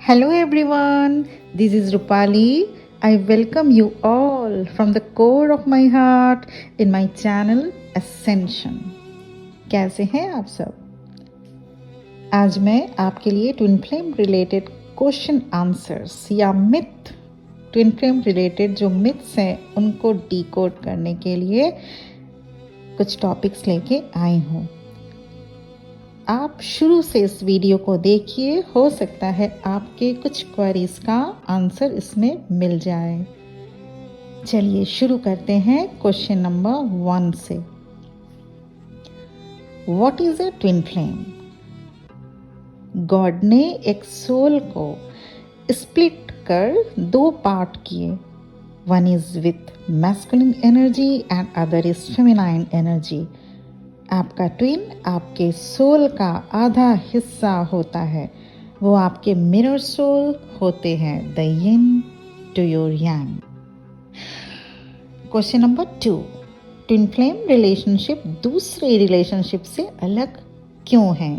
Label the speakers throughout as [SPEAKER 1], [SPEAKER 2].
[SPEAKER 1] Hello everyone, this is Rupali. I welcome you all from the core of my heart in my channel Ascension. कैसे हैं आप सब? आज मैं आपके लिए twin flame related question answers या मिथ, ट्विन फ्लेम रिलेटेड जो मिथ्स हैं उनको डिकोड करने के लिए कुछ टॉपिक्स लेके आई हूँ। आप शुरू से इस वीडियो को देखिए, हो सकता है आपके कुछ क्वेरीज का आंसर इसमें मिल जाए। चलिए शुरू करते हैं क्वेश्चन नंबर 1 से। What is a twin flame? God ने एक सोल को स्प्लिट कर 2 पार्ट किए। One is with masculine energy and other is feminine energy. आपका ट्विन आपके सोल का आधा हिस्सा होता है, वो आपके मिरर सोल होते हैं, the yin to your yang. Question number 2, twin flame relationship दूसरे रिलेशनशिप से अलग क्यों है?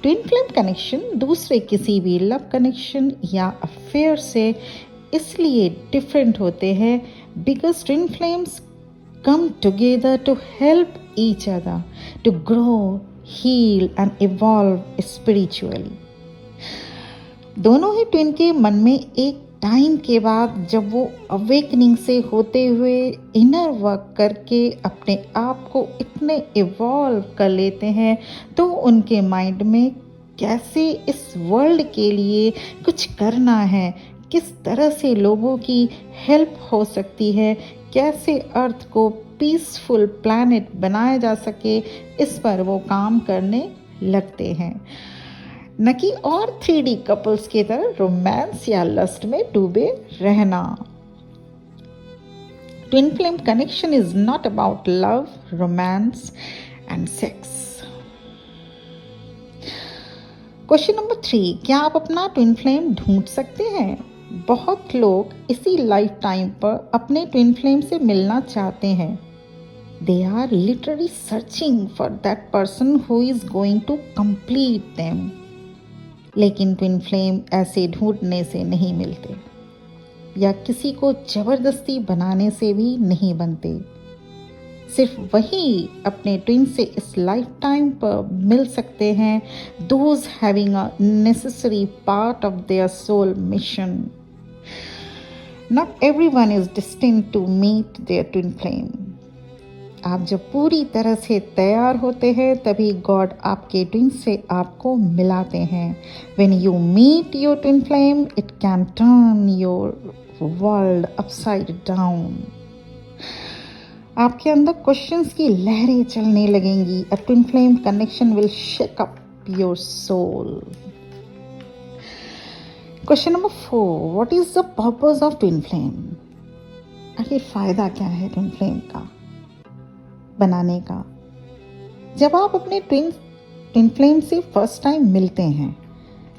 [SPEAKER 1] ट्विन फ्लेम कनेक्शन दूसरे किसी भी लव कनेक्शन या अफेयर से इसलिए डिफरेंट होते हैं because twin flames come together to help each other to grow, heal and evolve spiritually. दोनों ही ट्विन के मन में एक टाइम के बाद जब वो अवेकनिंग से होते हुए इनर वर्क करके अपने आप को इतने इवॉल्व कर लेते हैं तो उनके माइंड में कैसे इस वर्ल्ड के लिए कुछ करना है, किस तरह से लोगों की हेल्प हो सकती है, कैसे अर्थ को पीसफुल प्लैनेट बनाया जा सके, इस पर वो काम करने लगते हैं। न कि और 3D कपल्स की तरह रोमांस या लस्ट में डूबे रहना। Twin flame connection is not about love, romance and sex. Question number 3, क्या आप अपना ट्विन फ्लेम ढूंढ सकते हैं? बहुत लोग इसी लाइफ टाइम पर अपने ट्विन फ्लेम से मिलना चाहते हैं। They are literally searching for that person who is going to complete them. लेकिन ट्विन फ्लेम ऐसे ढूंढने से नहीं मिलते या किसी को जबरदस्ती बनाने से भी नहीं बनते। सिर्फ वही अपने ट्विन से इस लाइफ टाइम पर मिल सकते हैं, those having a necessary part of their soul mission. Not everyone is destined to meet their twin flame. आप जब पूरी तरह से तैयार होते हैं तभी गॉड आपके ट्विन से आपको मिलाते हैं। When you meet your twin flame, it can turn your world upside down. आपके अंदर क्वेश्चंस की लहरें चलने लगेंगी। A twin flame connection will shake up your soul. Question number 4, what is the purpose of twin flame? आखिर फायदा क्या है ट्विन फ्लेम का बनाने का? जब आप अपने ट्विन फ्लेम से फर्स्ट टाइम मिलते हैं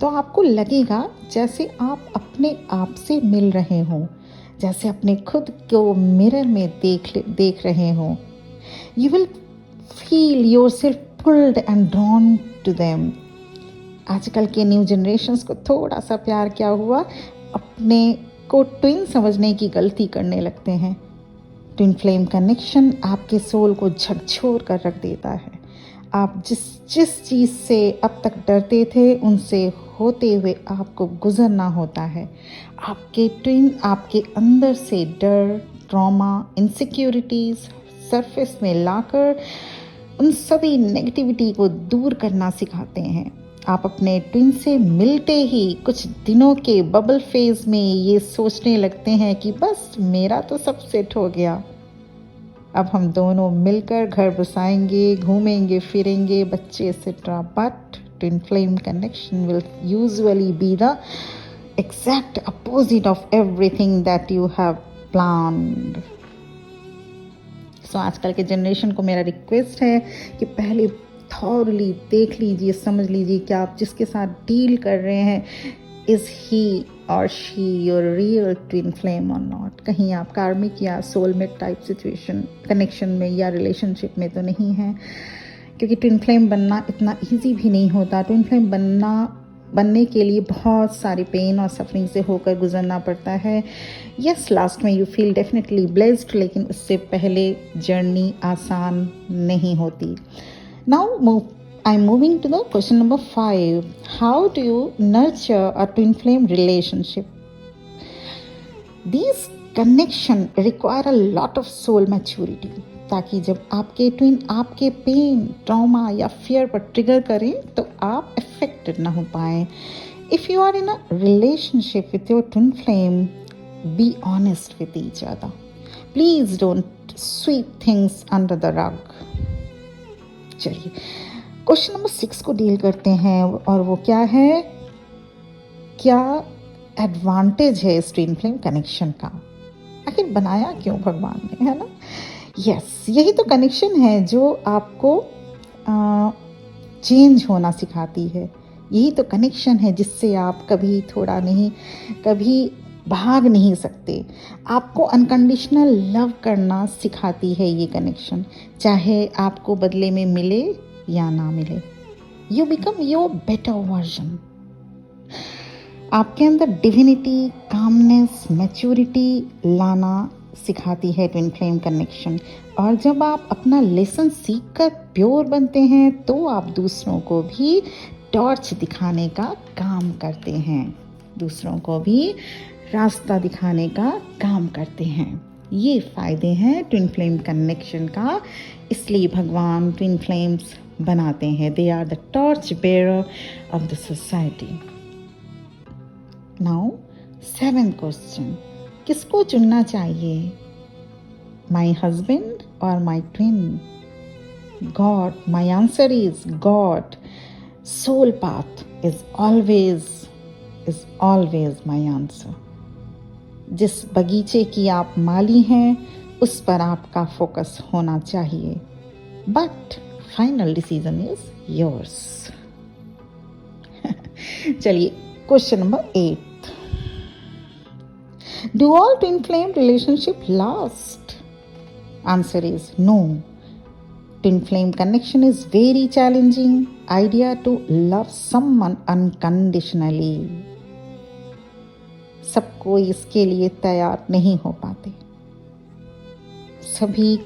[SPEAKER 1] तो आपको लगेगा जैसे आप अपने आप से मिल रहे हो, जैसे अपने खुद को मिरर में देख रहे हो। You will feel yourself pulled and drawn to them. आजकल के न्यू जनरेशन्स को थोड़ा सा प्यार क्या हुआ, अपने को ट्विन समझने की गलती करने लगते हैं। ट्विन फ्लेम कनेक्शन आपके सोल को झकझोर कर रख देता है। आप जिस चीज़ से अब तक डरते थे उनसे होते हुए आपको गुजरना होता है। आपके ट्विन आपके अंदर से डर, ट्रॉमा, इनसिक्योरिटीज़ सरफेस में लाकर उन सभी नेगेटिविटी को दूर करना सिखाते हैं। आप अपने ट्विन से मिलते ही कुछ दिनों के बबल फेज में ये सोचने लगते हैं कि बस मेरा तो सब सेट हो गया, अब हम दोनों मिलकर घर बसाएंगे, घूमेंगे फिरेंगे, बच्चे etcetera. But twin flame connection will usually be the exact opposite of everything that you have planned. So आजकल के जनरेशन को मेरा रिक्वेस्ट है कि पहले थॉरली देख लीजिए, समझ लीजिए कि आप जिसके साथ डील कर रहे हैं, इज ही और she your real twin flame और नॉट। कहीं आप कार्मिक या सोलमेट टाइप सिचुएशन कनेक्शन में या रिलेशनशिप में तो नहीं है, क्योंकि ट्विन फ्लेम बनना इतना इजी भी नहीं होता। ट्विन फ्लेम बनना बनने के लिए बहुत सारी पेन और सफरिंग से होकर गुजरना पड़ता है। यस, लास्ट में यू फील डेफिनेटली ब्लेस्ड, लेकिन उससे पहले जर्नी आसान नहीं होती। Now I'm moving to the question number 5. How do you nurture a twin flame relationship? These connection require a lot of soul maturity. ताकि जब आपके ट्विन आपके पेन, ट्रॉमा या फियर पर ट्रिगर करें तो आप अफेक्टेड ना हो पाए। If you are in a relationship with your twin flame, be honest with each other. Please don't sweep things under the rug. चलिए क्वेश्चन नंबर 6 को डील करते हैं, और वो क्या है, क्या एडवांटेज है इस ट्विन फ्लेम कनेक्शन का, आखिर बनाया क्यों भगवान ने, है ना। यस, यही तो कनेक्शन है जो आपको चेंज होना सिखाती है। यही तो कनेक्शन है जिससे आप कभी थोड़ा नहीं, कभी भाग नहीं सकते। आपको अनकंडीशनल लव करना सिखाती है ये कनेक्शन, चाहे आपको बदले में मिले या ना मिले। You become your better version. आपके अंदर डिविनिटी, कामनेस, मैच्योरिटी लाना सिखाती है ट्विन फ्लेम कनेक्शन। और जब आप अपना लेसन सीखकर प्योर बनते हैं तो आप दूसरों को भी टॉर्च दिखाने का काम करते हैं, दूसरों को भी रास्ता दिखाने का काम करते हैं। ये फ़ायदे हैं ट्विन फ्लेम कनेक्शन का, इसलिए भगवान ट्विन फ्लेम्स बनाते हैं। They are the torch bearer of the society. Now 7th question, किसको चुनना चाहिए, माई हस्बैंड और my twin? God. My answer is God. Soul path is always my answer. जिस बगीचे की आप माली हैं उस पर आपका फोकस होना चाहिए, but final decision is yours. चलिए question number 8, do all twin flame relationship last? Answer is no. Twin flame connection is very challenging idea to love someone unconditionally. सब कोई इसके लिए तैयार नहीं हो पाते। सभी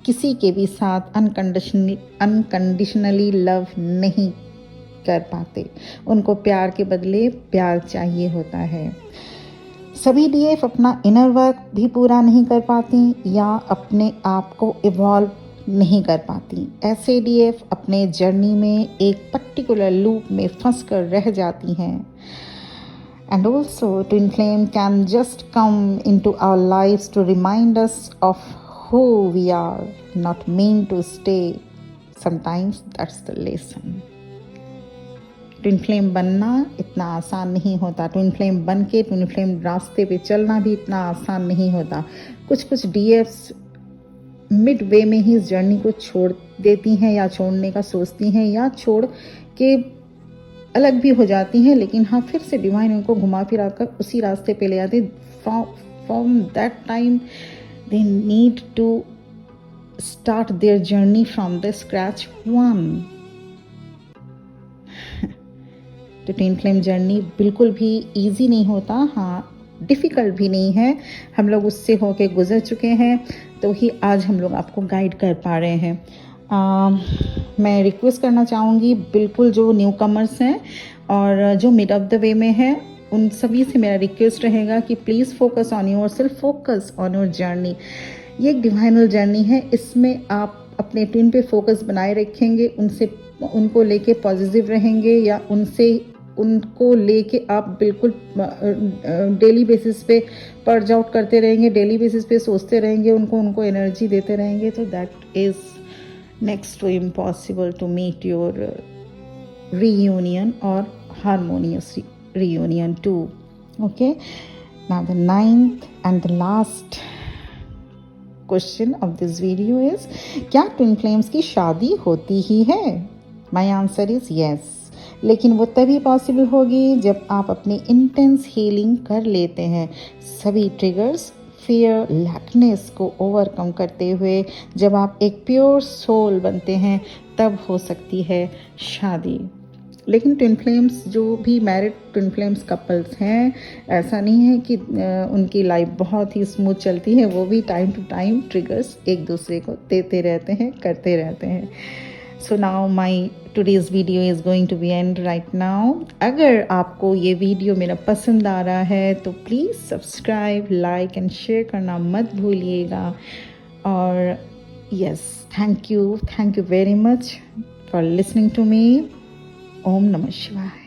[SPEAKER 1] किसी के भी साथ अनकंडीशनली लव नहीं कर पाते। उनको प्यार के बदले प्यार चाहिए होता है। सभी डीएफ अपना इनर वर्क भी पूरा नहीं कर पाती या अपने आप को इवॉल्व नहीं कर पाती। ऐसे डीएफ अपने जर्नी में एक पर्टिकुलर लूप में फंस कर रह जाती हैं। And also, twin flame can just come into our lives to remind us of who we are, not mean to stay. Sometimes that's the lesson. Twin flame बनना इतना आसान नहीं होता। ट्विन फ्लेम बन के ट्विन फ्लेम रास्ते पे चलना भी इतना आसान नहीं होता। कुछ डीएफ्स मिड वे में ही इस जर्नी को छोड़ देती हैं या छोड़ने का सोचती हैं या छोड़ के अलग भी हो जाती हैं, लेकिन हाँ फिर से डिवाइन उनको घुमा फिरा कर उसी रास्ते पे ले आते। From that time they need to start their journey from the scratch one. तो ट्विन फ्लेम जर्नी बिल्कुल भी इजी नहीं होता, हाँ डिफ़िकल्ट भी नहीं है। हम लोग उससे होके गुजर चुके हैं तो ही आज हम लोग आपको गाइड कर पा रहे हैं। मैं रिक्वेस्ट करना चाहूँगी बिल्कुल जो न्यू कमर्स हैं और जो मिड ऑफ द वे में हैं, उन सभी से मेरा रिक्वेस्ट रहेगा कि please focus on your self, focus on your journey. ये एक डिवाइनल जर्नी है, इसमें आप अपने ट्विन पे फोकस बनाए रखेंगे, उनको लेके पॉजिटिव रहेंगे या उनको लेके आप बिल्कुल डेली बेसिस पे पर्ज आउट करते रहेंगे, डेली बेसिस पे सोचते रहेंगे, उनको एनर्जी देते रहेंगे, तो that is next to impossible to meet your reunion or harmonious reunion too. Okay, now the 9th and the last question of this video is, क्या twin flames की शादी होती ही है? My answer is yes. लेकिन वो तभी possible होगी जब आप अपनी इंटेंस हीलिंग कर लेते हैं, सभी ट्रिगर्स, फियर, लैकनेस को ओवरकम करते हुए जब आप एक प्योर सोल बनते हैं, तब हो सकती है शादी। लेकिन ट्विन फ्लेम्स जो भी मैरिड ट्विन फ्लेम्स कपल्स हैं, ऐसा नहीं है कि उनकी लाइफ बहुत ही स्मूथ चलती है, वो भी टाइम टू टाइम ट्रिगर्स एक दूसरे को देते रहते हैं, करते रहते हैं। So now my today's video is going to be end right now. अगर आपको ये वीडियो मेरा पसंद आ रहा है तो please subscribe, like and share करना मत भूलिएगा। और yes, thank you very much for listening to me. ओम नमः शिवाय।